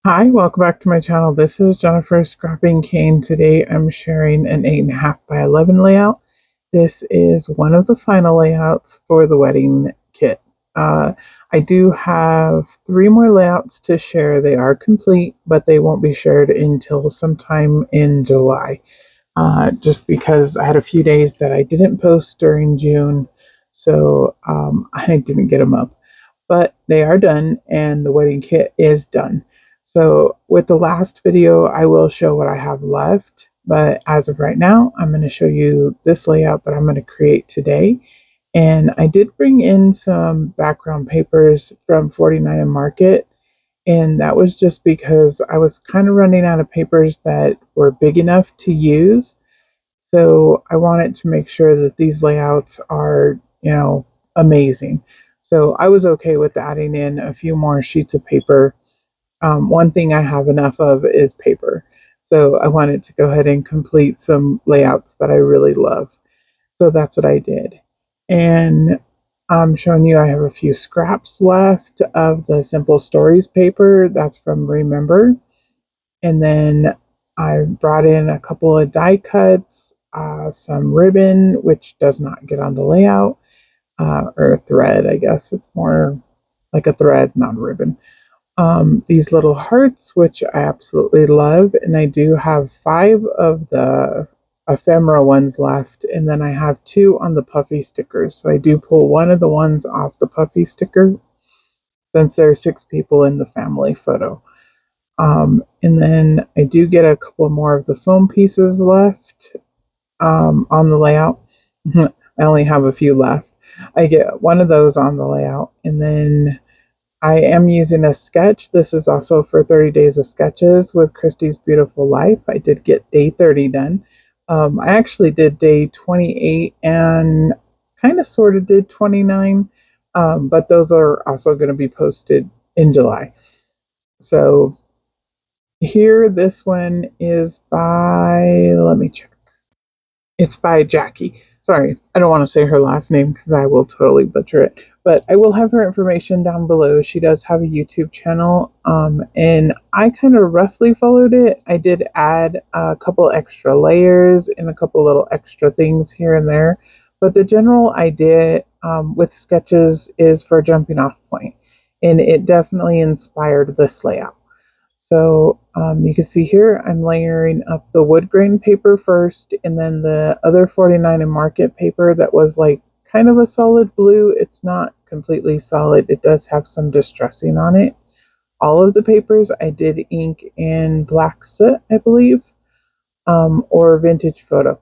Hi, welcome back to my channel. This is Jennifer Scrapping Cane. Today I'm sharing an 8.5 by 11 layout. This is one of the final layouts for the wedding kit. I do have 3 more layouts to share. They are complete, but they won't be shared until sometime in July. Just because I had a few days that I didn't post during June, so I didn't get them up. But they are done and the wedding kit is done. So with the last video, I will show what I have left. But as of right now, I'm going to show you this layout that I'm going to create today. And I did bring in some background papers from 49 and Market. And that was just because I was kind of running out of papers that were big enough to use. So I wanted to make sure that these layouts are, amazing. So I was okay with adding in a few more sheets of paper. One thing I have enough of is paper. So I wanted to go ahead and complete some layouts that I really love. So that's what I did. And I'm showing you I have a few scraps left of the Simple Stories paper. That's from Remember. And then I brought in a couple of die cuts, some ribbon, which does not get on the layout, or a thread, I guess. It's more like a thread, not a ribbon. These little hearts, which I absolutely love, and I do have 5 of the ephemera ones left, and then I have 2 on the puffy stickers. So I do pull one of the ones off the puffy sticker since there are 6 people in the family photo. And then I do get a couple more of the foam pieces left on the layout. I only have a few left. I get one of those on the layout, and then I am using a sketch. This is also for 30 days of sketches with Christy's Beautiful Life. I did get day 30 done. I actually did day 28 and kind of sort of did 29, but those are also going to be posted in July. So here, this one is by, let me check. It's by Jacqie. Sorry, I don't want to say her last name because I will totally butcher it. But I will have her information down below. She does have a YouTube channel, and I kind of roughly followed it. I did add a couple extra layers and a couple little extra things here and there. But the general idea with sketches is for a jumping off point, and it definitely inspired this layout. So you can see here, I'm layering up the wood grain paper first, and then the other 49 and Market paper that was like kind of a solid blue. It's not completely solid. It does have some distressing on it. All of the papers I did ink in black soot, I believe, or vintage photo.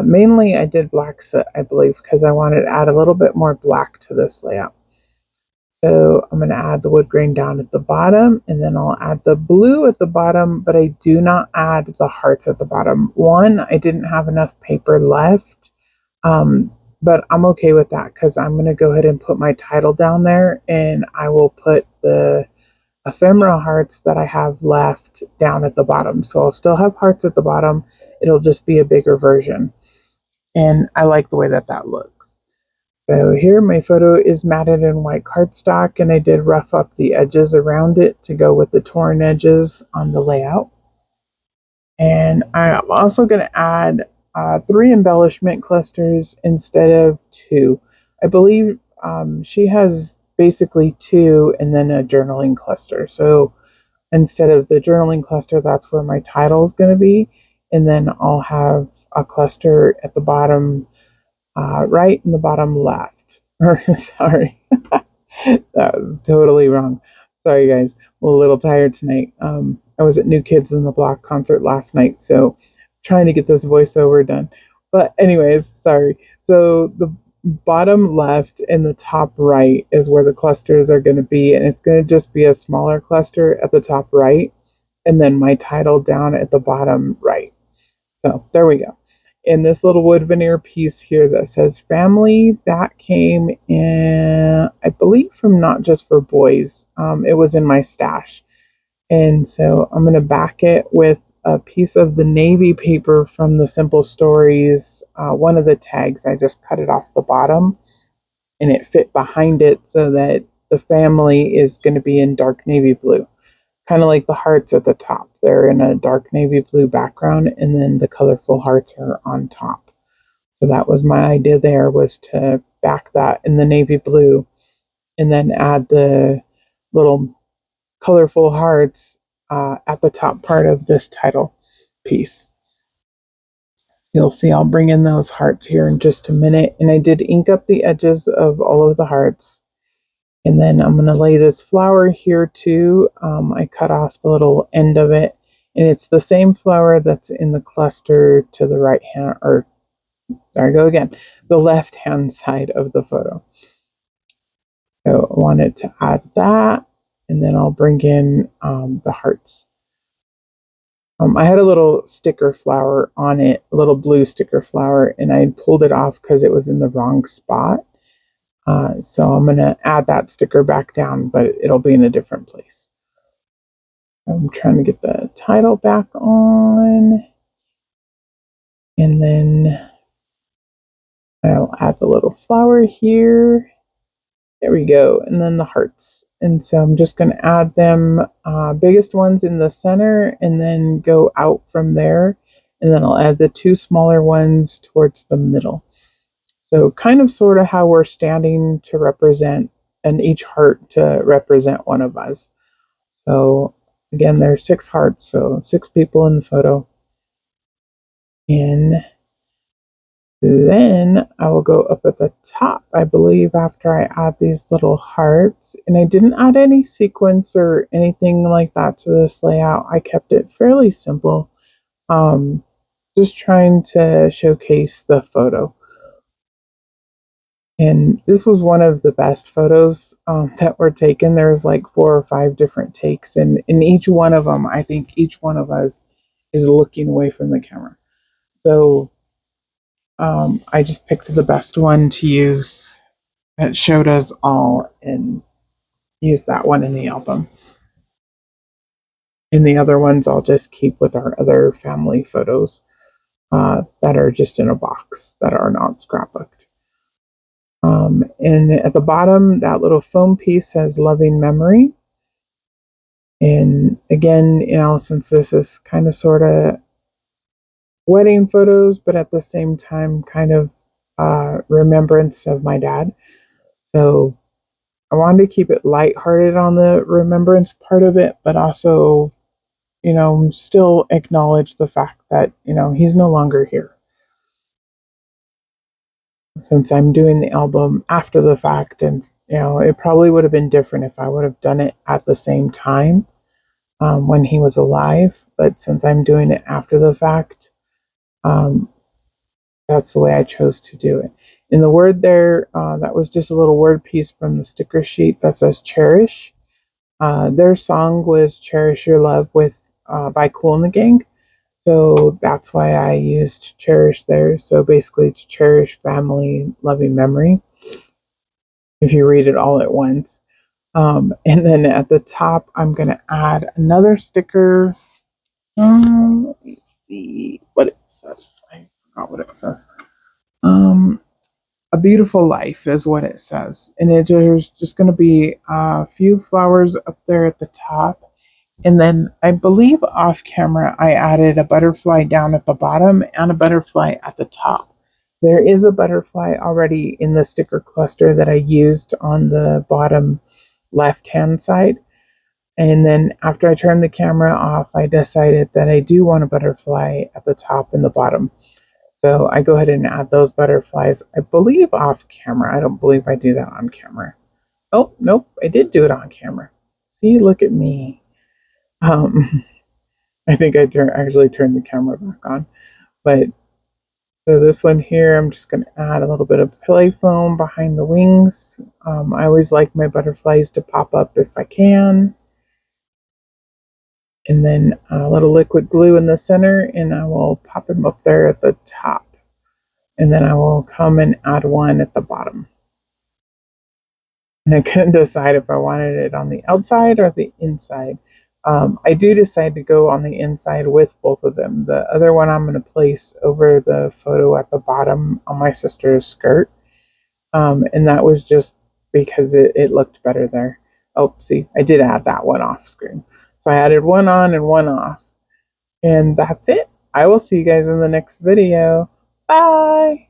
Mainly I did black soot, I believe, because I wanted to add a little bit more black to this layout. So I'm going to add the wood grain down at the bottom, and then I'll add the blue at the bottom, but I do not add the hearts at the bottom. One, I didn't have enough paper left, but I'm okay with that because I'm going to go ahead and put my title down there, and I will put the ephemera hearts that I have left down at the bottom. So I'll still have hearts at the bottom. It'll just be a bigger version, and I like the way that that looks. So here my photo is matted in white cardstock, and I did rough up the edges around it to go with the torn edges on the layout. And I'm also going to add 3 embellishment clusters instead of 2. I believe she has basically 2 and then a journaling cluster. So instead of the journaling cluster, that's where my title is going to be. And then I'll have a cluster at the bottom right and the bottom left. Sorry, that was totally wrong. Sorry, guys. I'm a little tired tonight. I was at New Kids in the Block concert last night, so trying to get this voiceover done. But anyways, sorry. So the bottom left and the top right is where the clusters are going to be, and it's going to just be a smaller cluster at the top right, and then my title down at the bottom right. So there we go. And this little wood veneer piece here that says family, that came in, I believe, from Not Just for Boys. It was in my stash. And so I'm going to back it with a piece of the navy paper from the Simple Stories. One of the tags, I just cut it off the bottom and it fit behind it so that the family is going to be in dark navy blue. kind of like the hearts at the top. They're in a dark navy blue background, and then the colorful hearts are on top. So that was my idea there, was to back that in the navy blue and then add the little colorful hearts at the top part of this title piece. You'll see I'll bring in those hearts here in just a minute. And I did ink up the edges of all of the hearts. And then I'm going to lay this flower here too. I cut off the little end of it. And it's the same flower that's in the cluster to the right hand, or there I go again, the left hand side of the photo. So I wanted to add that. And then I'll bring in the hearts. I had a little sticker flower on it, a little blue sticker flower, and I pulled it off because it was in the wrong spot. So I'm going to add that sticker back down, but it'll be in a different place. I'm trying to get the title back on. And then I'll add the little flower here. There we go. And then the hearts. And so I'm just going to add them, biggest ones in the center, and then go out from there. And then I'll add the two smaller ones towards the middle. So kind of sort of how we're standing to represent, and each heart to represent one of us. So again, there's 6 hearts, so 6 people in the photo. And then I will go up at the top, I believe, after I add these little hearts. And I didn't add any sequence or anything like that to this layout. I kept it fairly simple, just trying to showcase the photo. And this was one of the best photos that were taken. There's like 4 or 5 different takes, and in each one of them, I think each one of us is looking away from the camera. So I just picked the best one to use that showed us all and used that one in the album. And the other ones I'll just keep with our other family photos that are just in a box that are not scrapbooked. And at the bottom, that little foam piece says loving memory. And again, since this is kind of sort of wedding photos, but at the same time, kind of remembrance of my dad. So I wanted to keep it lighthearted on the remembrance part of it, but also, still acknowledge the fact that, he's no longer here. Since I'm doing the album after the fact, and, it probably would have been different if I would have done it at the same time when he was alive. But since I'm doing it after the fact, that's the way I chose to do it. In the word there, that was just a little word piece from the sticker sheet that says cherish. Their song was Cherish Your Love by Kool and the Gang. So that's why I used cherish there. So basically it's cherish family, loving memory, if you read it all at once. And then at the top, I'm going to add another sticker. Let me see what it says. I forgot what it says. A beautiful life is what it says. And there's just going to be a few flowers up there at the top. And then I believe off camera, I added a butterfly down at the bottom and a butterfly at the top. There is a butterfly already in the sticker cluster that I used on the bottom left-hand side. And then after I turned the camera off, I decided that I do want a butterfly at the top and the bottom. So I go ahead and add those butterflies, I believe off camera. I don't believe I do that on camera. Oh, nope, I did do it on camera. See, look at me. I think I actually turned the camera back on. But so this one here, I'm just going to add a little bit of play foam behind the wings. I always like my butterflies to pop up if I can. And then a little liquid glue in the center, and I will pop them up there at the top. And then I will come and add one at the bottom. And I couldn't decide if I wanted it on the outside or the inside. I do decide to go on the inside with both of them. The other one I'm going to place over the photo at the bottom on my sister's skirt. And that was just because it looked better there. Oh, see, I did add that one off screen. So I added one on and one off. And that's it. I will see you guys in the next video. Bye!